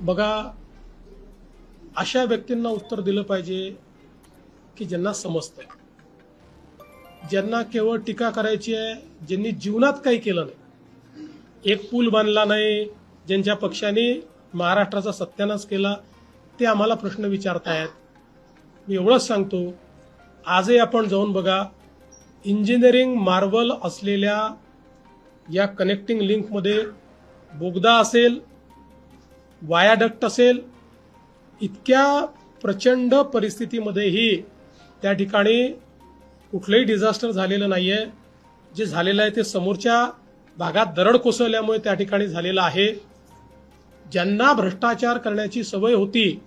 बघा, अशा व्यक्तींना उत्तर दिलं पाहिजे की ज्यांना समजतं, ज्यांना केवळ टीका करायची आहे, ज्यांनी जीवनात काही केलं नाही, एक पूल बांधला नाही, ज्यांच्या पक्षाने महाराष्ट्राचा सत्यानाश केला, ते आम्हाला प्रश्न विचारतायत. मी एवढंच सांगतो, आजही आपण जाऊन बघा, इंजिनिअरिंग मार्वल असलेल्या या कनेक्टिंग लिंकमध्ये बोगदा असेल, वायाडक्ट असेल, इतक्या प्रचंड परिस्थितीमध्येही त्या ठिकाणी कुठलंही डिझास्टर झालेलं नाहीये. जे झालेलं आहे ते समोरच्या भागात दरड कोसळल्यामुळे त्या ठिकाणी झालेलं आहे. ज्यांना भ्रष्टाचार करण्याची सवय होती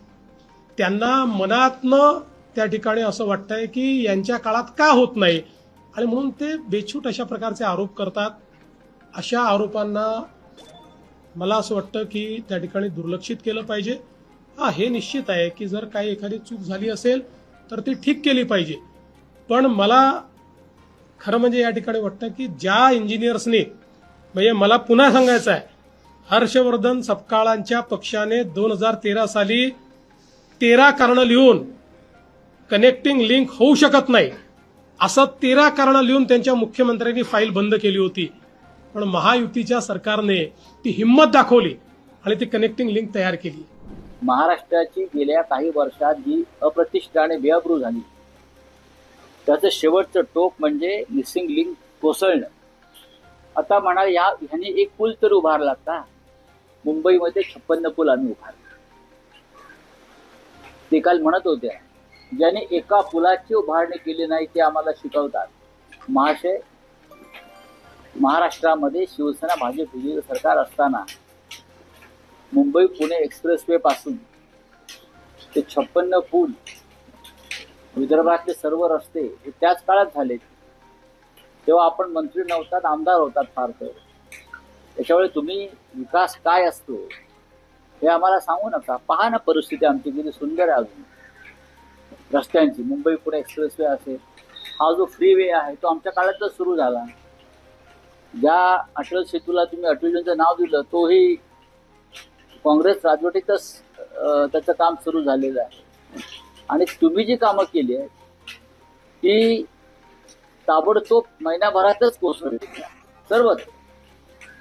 त्यांना मनातनं त्या ठिकाणी असं वाटतंय की यांच्या काळात का होत नाही, आणि म्हणून ते बेछूट अशा प्रकारचे आरोप करतात. अशा आरोपांना मला असं वाटतं की त्या ठिकाणी दुर्लक्षित केलं पाहिजे. हे निश्चित आहे की जर काही एखादी चूक झाली असेल तर ती ठीक केली पाहिजे. पण मला खरं म्हणजे या ठिकाणी वाटतं की ज्या इंजिनियर्सने, म्हणजे मला पुन्हा सांगायचं आहे, हर्षवर्धन सपकाळांच्या पक्षाने 2013 साली 13 कारणं लिहून कनेक्टिंग लिंक होऊ शकत नाही असं 13 कारणं लिहून त्यांच्या मुख्यमंत्र्यांनी फाईल बंद केली होती. पण महायुतीच्या सरकारने ती हिंमत दाखवली आणि ती कनेक्टिंग लिंक तयार केली. महाराष्ट्राची गेल्या काही वर्षात जी अप्रतिष्ठा आणि बेअब्रू झाली, त्याचं शेवटचं टोक म्हणजे मिसिंग लिंक कोसळणं. आता म्हणा, ह्याने एक पूल तर उभारला का? मुंबईमध्ये 56 पूल आम्ही उभारले. ते काल म्हणत होते, ज्याने एका पुलाची उभारणी केली नाही ते आम्हाला शिकवतात. महाशय, महाराष्ट्रामध्ये शिवसेना भाजप सरकार असताना मुंबई पुणे एक्सप्रेसवे पासून ते 56 पूल, विदर्भातले सर्व रस्ते हे त्याच काळात झाले. तेव्हा आपण मंत्री नव्हतात, आमदार होतात फार तर. त्याच्यामुळे तुम्ही विकास काय असतो हे आम्हाला सांगू नका. पहा ना परिस्थिती आमची किती सुंदर आहे. अजून रस्त्यांची मुंबई पुणे एक्सप्रेसवे असेल, हा जो फ्रीवे आहे तो आमच्या काळातच सुरू झाला. ज्या अटल सेतूला तुम्ही अटलजींचं नाव दिलं, तोही काँग्रेस राजवटीतच त्याचं काम सुरू झालेलं आहे. आणि तुम्ही जी कामं केली आहेत ती ताबडतोब महिनाभरातच कोसळली सर्वच.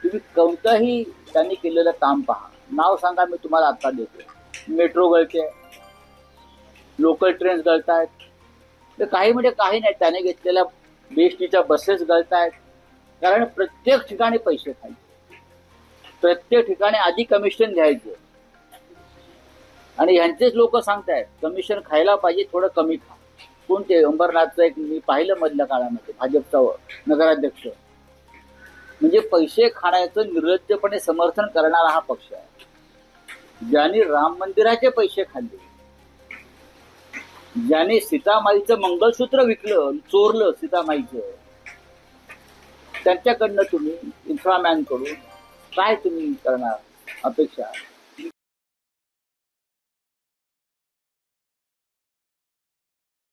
तुम्ही कोणतंही त्यांनी केलेलं काम पहा, नाव सांगा, मी तुम्हाला आता देतो. मेट्रो गळते, लोकल ट्रेन्स गळतायत, तर काही म्हणजे काही नाही. त्याने घेतलेल्या बीएसटीच्या बसेस गळतायत. कारण प्रत्येक ठिकाणी पैसे खायचे, प्रत्येक ठिकाणी आधी कमिशन घ्यायचं. आणि ह्यांचेच लोक सांगतायत कमिशन खायला पाहिजे, थोडं कमी खा. कोणते? अंबरनाथचं एक मी पाहिलं मधल्या काळामध्ये, भाजपचा नगराध्यक्ष. म्हणजे पैसे खाण्याचं निर्लज्जपणे समर्थन करणारा हा पक्ष आहे. ज्यांनी राम मंदिराचे पैसे खाल्ले, ज्याने सीतामाईचं मंगळसूत्र विकलं, चोरलं सीतामाईचं, त्यांच्याकडनं तुम्ही इन्फ्रामॅन कडून काय तुम्ही करणार अपेक्षा?